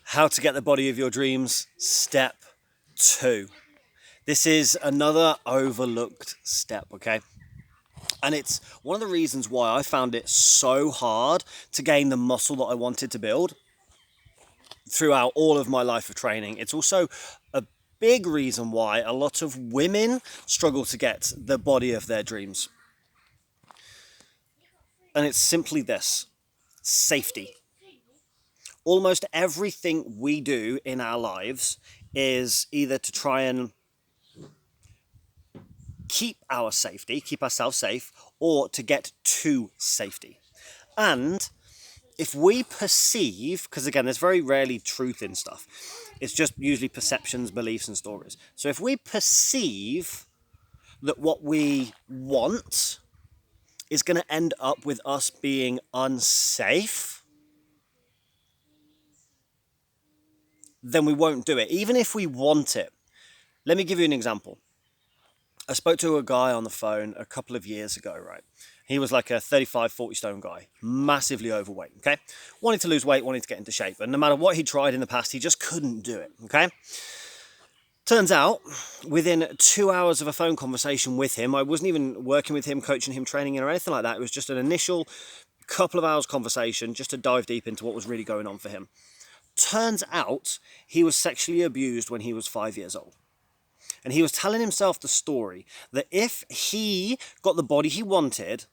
How to get the body of your dreams, step 2. This is another overlooked step, okay? And it's one of the reasons why I found it so hard to gain the muscle that I wanted to build throughout all of my life of training. It's also a big reason why a lot of women struggle to get the body of their dreams. And it's simply this: safety. Almost everything we do in our lives is either to try and keep our safety, keep ourselves safe, or to get to safety. And if we perceive, because again, there's very rarely truth in stuff, it's just usually perceptions, beliefs, and stories. So if we perceive that what we want is going to end up with us being unsafe, then we won't do it, even if we want it. Let me give you an example. I spoke to a guy on the phone a couple of years ago, right? He was like a 35, 40 stone guy, massively overweight, okay? Wanted to lose weight, wanted to get into shape. And no matter what he tried in the past, he just couldn't do it, okay? Turns out, within 2 hours of a phone conversation with him, I wasn't even working with him, coaching him, training him, or anything like that. It was just an initial couple of hours conversation just to dive deep into what was really going on for him. Turns out, he was sexually abused when he was 5 years old. And he was telling himself the story that if he got the body he wanted,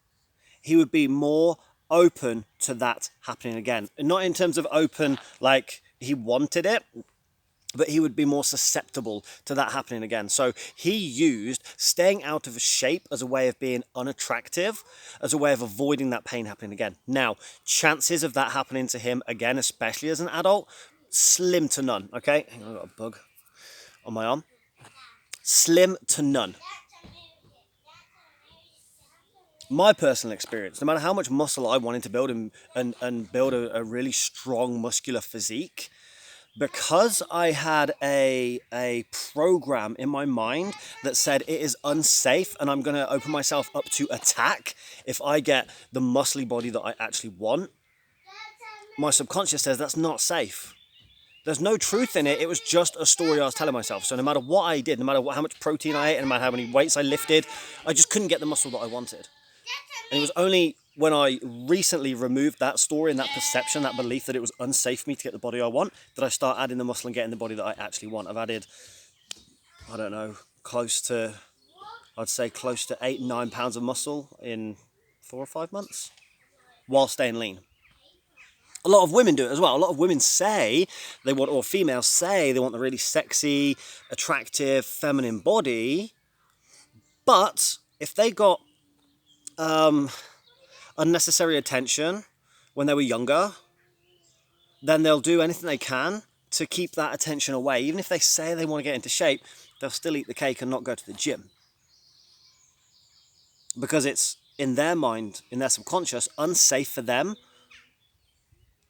he would be more open to that happening again. And not in terms of open like he wanted it, but he would be more susceptible to that happening again. So he used staying out of shape as a way of being unattractive, as a way of avoiding that pain happening again. Now, chances of that happening to him again, especially as an adult, slim to none, okay? Hang on, I've got a bug on my arm. Slim to none. My personal experience, no matter how much muscle I wanted to build and build a really strong muscular physique, because I had a program in my mind that said it is unsafe and I'm going to open myself up to attack if I get the muscly body that I actually want, my subconscious says that's not safe. There's no truth in it. It was just a story I was telling myself. So no matter what I did, no matter how much protein I ate, and no matter how many weights I lifted, I just couldn't get the muscle that I wanted. And it was only when I recently removed that story and that perception, that belief that it was unsafe for me to get the body I want, that I start adding the muscle and getting the body that I actually want. I've added, I don't know, I'd say close to 8-9 pounds of muscle in 4 or 5 months while staying lean. A lot of women do it as well. A lot of women say they want, or females say they want the really sexy, attractive, feminine body. But if they got unnecessary attention when they were younger, then they'll do anything they can to keep that attention away. Even if they say they want to get into shape, they'll still eat the cake and not go to the gym. Because it's, in their mind, in their subconscious, unsafe for them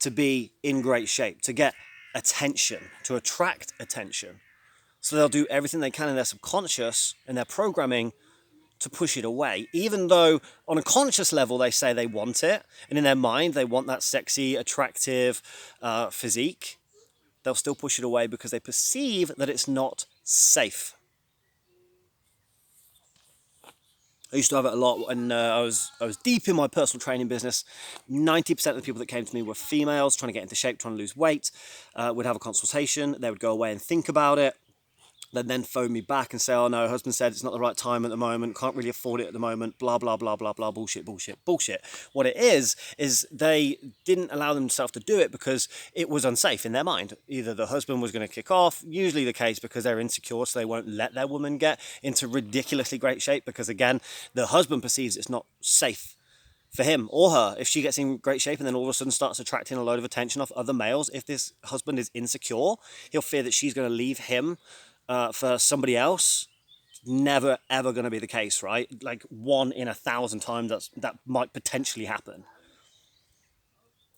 to be in great shape, to get attention, to attract attention. So they'll do everything they can in their subconscious, in their programming, to push it away. Even though on a conscious level they say they want it, and in their mind they want that sexy, attractive physique, they'll still push it away because they perceive that it's not safe. I used to have it a lot when I was deep in my personal training business. 90% of the people that came to me were females trying to get into shape, trying to lose weight. Would have a consultation. They would go away and think about it. They'd then phone me back and say, oh no, husband said it's not the right time at the moment, can't really afford it at the moment, blah, blah, blah, blah, blah, bullshit. What it is they didn't allow themselves to do it because it was unsafe in their mind. Either the husband was going to kick off, usually the case because they're insecure, so they won't let their woman get into ridiculously great shape because, again, the husband perceives it's not safe for him or her. If she gets in great shape and then all of a sudden starts attracting a load of attention off other males, if this husband is insecure, he'll fear that she's going to leave him for somebody else. Never ever going to be the case, right? Like 1 in 1,000 times that might potentially happen.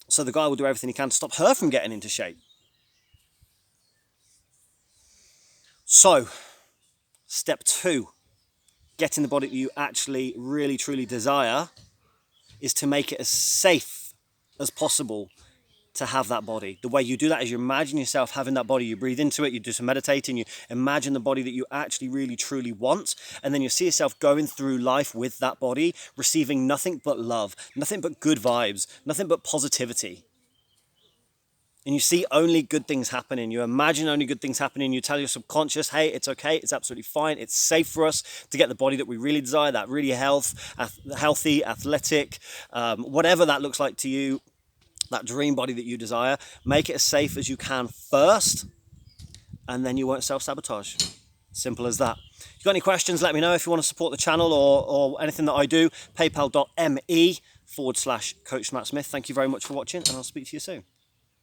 So the guy will do everything he can to stop her from getting into shape. So step 2, getting the body that you actually really truly desire, is to make it as safe as possible to have that body. The way you do that is you imagine yourself having that body. You breathe into it, you do some meditating, you imagine the body that you actually really truly want, and then you see yourself going through life with that body, receiving nothing but love, nothing but good vibes, nothing but positivity. And you see only good things happening. You imagine only good things happening. You tell your subconscious, hey, it's okay, it's absolutely fine, it's safe for us to get the body that we really desire, that really healthy, athletic, whatever that looks like to you, that dream body that you desire. Make it as safe as you can first, and then you won't self-sabotage. Simple as that. If you've got any questions, let me know. If you want to support the channel or anything that I do, paypal.me/Coach Matt Smith. Thank you very much for watching, and I'll speak to you soon.